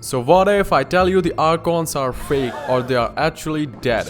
So what if I tell you the Archons are fake or they are actually dead?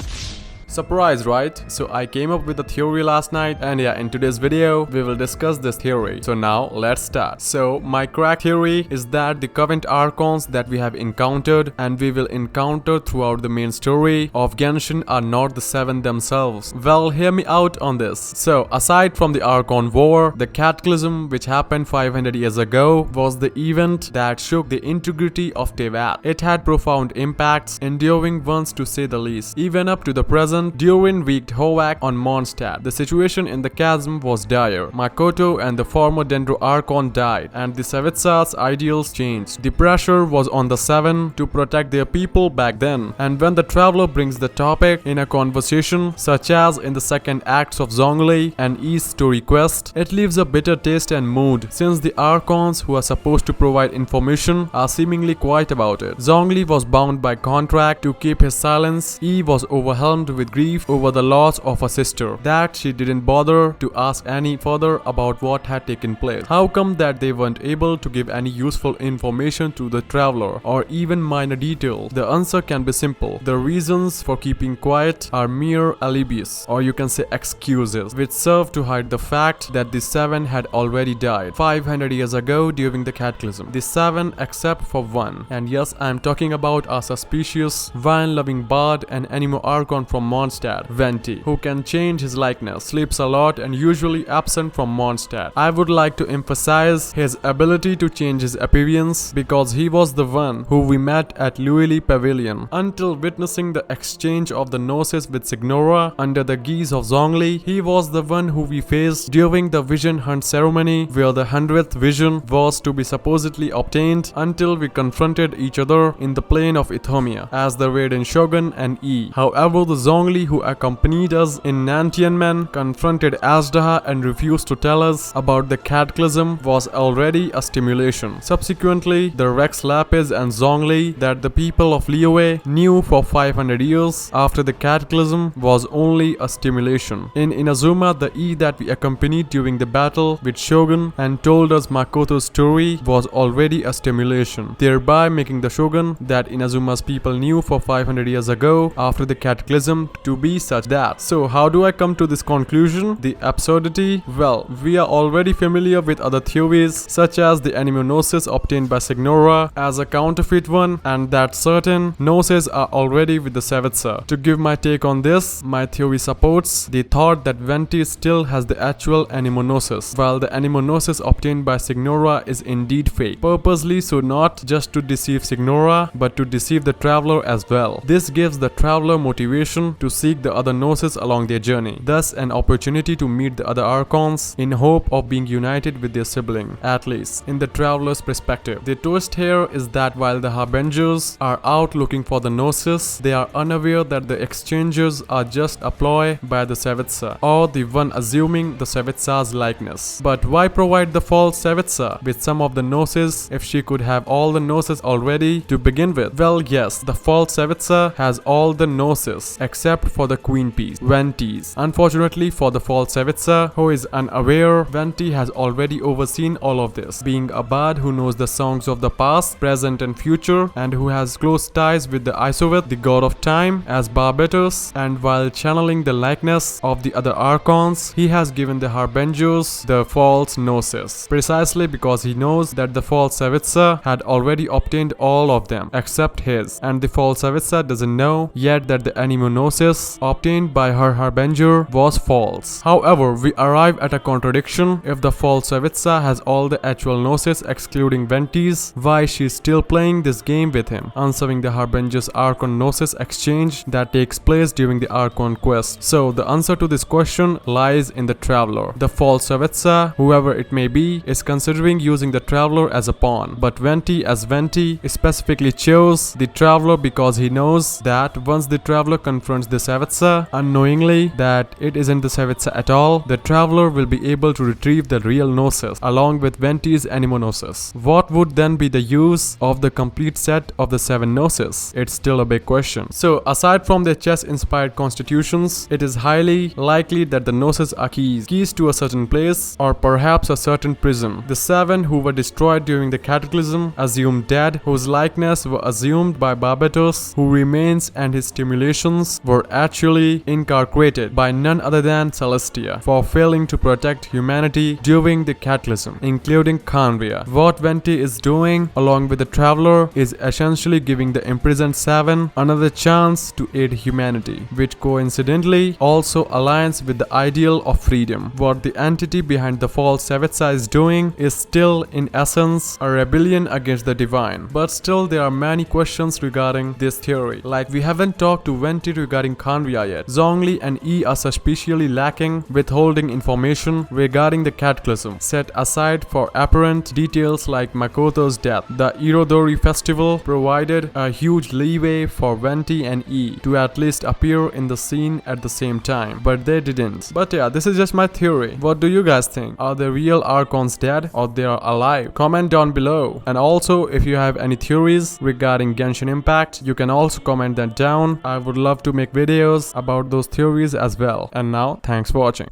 Surprise, right? So I came up with a theory last night, and yeah, in today's video we will discuss this theory. So now let's start. So my crack theory is that the current Archons that we have encountered and we will encounter throughout the main story of Genshin are not the 7 themselves. Well, hear me out on this. So aside from the Archon War, the Cataclysm which happened 500 years ago was the event that shook the integrity of Teyvat. It had profound impacts, enduring ones to say the least. Even up to the present, Durin wreaked havoc on Mondstadt. The situation in the chasm was dire. Makoto and the former Dendro Archon died, and the Savitsa's ideals changed. The pressure was on the 7 to protect their people back then, and when the traveler brings the topic in a conversation, such as in the second acts of Zhongli and East Story Quest, it leaves a bitter taste and mood, since the Archons who are supposed to provide information are seemingly quiet about it. Zhongli was bound by contract to keep his silence. Yi was overwhelmed with grief over the loss of a sister, that she didn't bother to ask any further about what had taken place. How come that they weren't able to give any useful information to the traveler, or even minor details? The answer can be simple. The reasons for keeping quiet are mere alibis, or you can say excuses, which serve to hide the fact that the 7 had already died 500 years ago during the Cataclysm. The 7 except for one, and yes, I am talking about a suspicious, wine-loving bard and animo Archon from Mondstadt, Venti, who can change his likeness, sleeps a lot and usually absent from Mondstadt. I would like to emphasize his ability to change his appearance, because he was the one who we met at Luili Pavilion. Until witnessing the exchange of the Gnosis with Signora under the guise of Zhongli, he was the one who we faced during the vision hunt ceremony, where the 100th vision was to be supposedly obtained, until we confronted each other in the plain of Ithomia as the Raiden Shogun and Yi. However, the Zhongli who accompanied us in Nantianmen confronted Azdaha and refused to tell us about the Cataclysm was already a stimulation. Subsequently, the Rex Lapis and Zhongli that the people of Liyue knew for 500 years after the Cataclysm was only a stimulation. In Inazuma, the E that we accompanied during the battle with Shogun and told us Makoto's story was already a stimulation, thereby making the Shogun that Inazuma's people knew for 500 years ago after the Cataclysm to be such that. So how do I come to this conclusion? The absurdity? Well, we are already familiar with other theories, such as the animo Gnosis obtained by Signora as a counterfeit one, and that certain Gnosis are already with the Savitsa. To give my take on this, my theory supports the thought that Venti still has the actual animo Gnosis, while the animo Gnosis obtained by Signora is indeed fake, purposely so, not just to deceive Signora, but to deceive the traveler as well. This gives the traveler motivation to seek the other Gnosis along their journey, thus an opportunity to meet the other Archons in hope of being united with their sibling, at least in the traveler's perspective. The twist here is that while the Harbingers are out looking for the Gnosis, they are unaware that the exchangers are just a ploy by the Savitsa, or the one assuming the Savitsa's likeness. But why provide the false Savitsa with some of the Gnosis if she could have all the Gnosis already to begin with? Well, yes, the false Savitsa has all the Gnosis except for the queen piece, Venti's. Unfortunately for the false Savitsa, who is unaware, Venti has already overseen all of this, being a bard who knows the songs of the past, present and future, and who has close ties with the Isoveth, the god of time, as Barbatus, and while channeling the likeness of the other Archons, he has given the Harbingers the false Gnosis, precisely because he knows that the false Savitsa had already obtained all of them except his, and the false Savitsa doesn't know yet that the animo Gnosis obtained by her Harbinger was false. However, we arrive at a contradiction. If the false Savitsa has all the actual Gnosis excluding Venti's, why she's still playing this game with him, answering the Harbinger's Archon Gnosis exchange that takes place during the Archon quest? So the answer to this question lies in the traveler. The false Savitsa, whoever it may be, is considering using the traveler as a pawn, but Venti as Venti specifically chose the traveler because he knows that once the traveler confronts the Savitsa, unknowingly that it isn't the Savitsa at all, the traveler will be able to retrieve the real Gnosis along with Venti's Anemo-Gnosis. What would then be the use of the complete set of the 7 Gnosis? It's still a big question. So aside from their chess-inspired constitutions, it is highly likely that the Gnosis are keys to a certain place or perhaps a certain prism. The 7 who were destroyed during the Cataclysm, assumed dead, whose likeness were assumed by Barbatos, who remains and his stimulations were actually incarcerated by none other than Celestia for failing to protect humanity during the Cataclysm, including Khaenri'ah. What Venti is doing along with the Traveler is essentially giving the imprisoned 7 another chance to aid humanity, which coincidentally also aligns with the ideal of freedom. What the entity behind the false Savitsa is doing is still in essence a rebellion against the divine. But still there are many questions regarding this theory. Like we haven't talked to Venti regarding Khaenri'ah yet. Zhongli and Yi are suspiciously lacking, withholding information regarding the Cataclysm, set aside for apparent details like Makoto's death. The Irodori festival provided a huge leeway for Venti and Yi to at least appear in the scene at the same time, but they didn't. But yeah, this is just my theory. What do you guys think? Are the real Archons dead or they are alive? Comment down below. And also, if you have any theories regarding Genshin Impact, you can also comment that down. I would love to make videos about those theories as well. And now, thanks for watching.